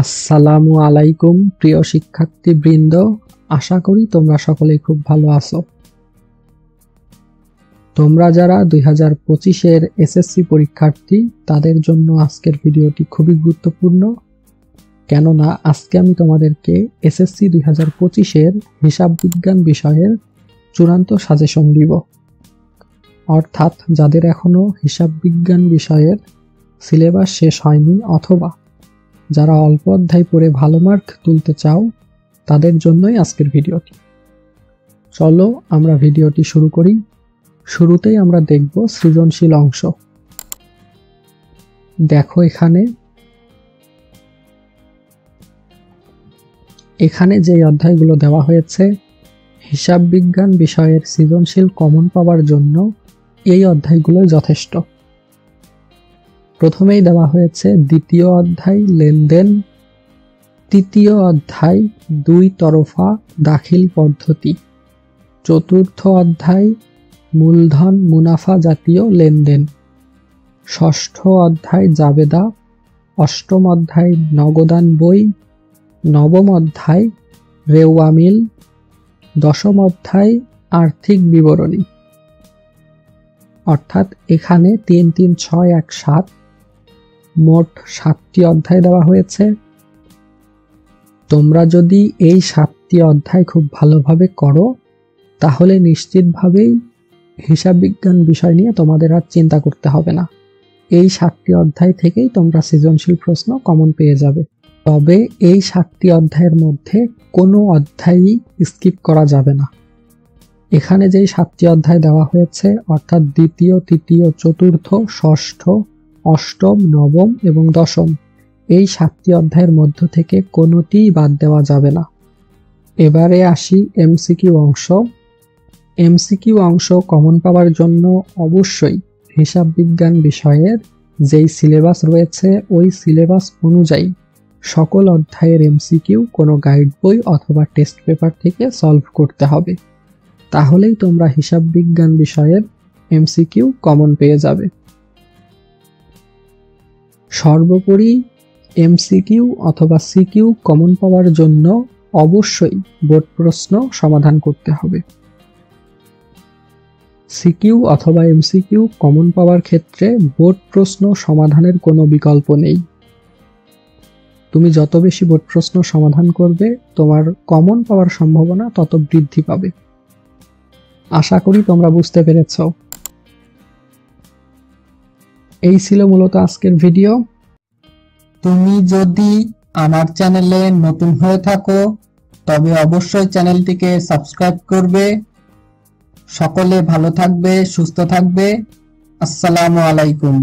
আসসালামু আলাইকুম প্রিয় শিক্ষার্থীবৃন্দ, আশা করি তোমরা সকলেই খুব ভালো আছো। তোমরা যারা 2025-এর এসএসসি পরীক্ষার্থী তাদের জন্য আজকের ভিডিওটি খুবই গুরুত্বপূর্ণ, কেননা আজকে আমি তোমাদেরকে এসএসসি 2025-এর হিসাব বিজ্ঞান বিষয়ের চূড়ান্ত সাজেশন দিব। অর্থাৎ যাদের এখনো হিসাব বিজ্ঞান বিষয়ের সিলেবাস শেষ হয়নি অথবা যারা অল্প অধ্যায় পড়ে ভালো মার্ক তুলতে চাও তাদের জন্যই আজকের ভিডিওটি। চলো আমরা ভিডিওটি শুরু করি। শুরুতেই আমরা দেখব সৃজনশীল অংশ। দেখো এখানে যে অধ্যায়গুলো দেওয়া হয়েছে হিসাব বিজ্ঞান বিষয়ের সৃজনশীল কমন পাওয়ার জন্য এই অধ্যায়গুলোই যথেষ্ট। প্রথমেই দেওয়া হয়েছে দ্বিতীয় অধ্যায় লেনদেন, তৃতীয় অধ্যায় দুই তরফা দাখিল পদ্ধতি, চতুর্থ অধ্যায় মূলধন মুনাফা জাতীয় লেনদেন, ষষ্ঠ অধ্যায় জাবেদা, অষ্টম অধ্যায় নগদান বই, নবম অধ্যায় রেওয়া মিল, দশম অধ্যায় আর্থিক বিবরণী। অর্থাৎ এখানে 3, 3, 6, 1, 7 মোট 7টি অধ্যায় দেওয়া হয়েছে। তোমরা যদি এই 7টি অধ্যায় খুব ভালোভাবে করো তাহলে নিশ্চিতভাবেই হিসাব বিজ্ঞান বিষয় নিয়ে তোমাদের আর চিন্তা করতে হবে না। এই 7টি অধ্যায় থেকেই তোমরা সৃজনশীল প্রশ্ন কমন পেয়ে যাবে। তবে এই 7টি অধ্যায়ের মধ্যে কোনো অধ্যায়ই স্কিপ করা যাবে না। এখানে যেই 7টি অধ্যায় দেওয়া হয়েছে অর্থাৎ দ্বিতীয়, তৃতীয়, চতুর্থ, ষষ্ঠ, অষ্টম, নবম এবং দশম, এই 7টি অধ্যায়ের মধ্য থেকে কোনোটিই বাদ দেওয়া যাবে না। এবারে আসি এমসিকিউ অংশ। এমসিকিউ অংশ কমন পাওয়ার জন্য অবশ্যই হিসাব বিজ্ঞান বিষয়ের যেই সিলেবাস রয়েছে ওই সিলেবাস অনুযায়ী সকল অধ্যায়ের এমসিকিউ কোনো গাইড বই অথবা টেস্ট পেপার থেকে সলভ করতে হবে। তাহলেই তোমরা হিসাব বিজ্ঞান বিষয়ের এমসিকিউ কমন পেয়ে যাবে। সর্বোপরি এমসিকিউ অথবা সিকিউ কমন পাওয়ার জন্য অবশ্যই বোর্ড প্রশ্ন সমাধান করতে হবে। সিকিউ অথবা এমসিকিউ কমন পাওয়ার ক্ষেত্রে বোর্ড প্রশ্ন সমাধানের কোনো বিকল্প নেই। তুমি যত বেশি বোর্ড প্রশ্ন সমাধান করবে তোমার কমন পাওয়ার সম্ভাবনা তত বৃদ্ধি পাবে। আশা করি তোমরা বুঝতে পেরেছ। এই ছিল মূলত আজকের ভিডিও। তুমি যদি আমার চ্যানেলে নতুন হয়ে থাকো তবে অবশ্যই চ্যানেলটিকে সাবস্ক্রাইব করবে। সকলে ভালো থাকবে, সুস্থ থাকবে। আসসালামু আলাইকুম।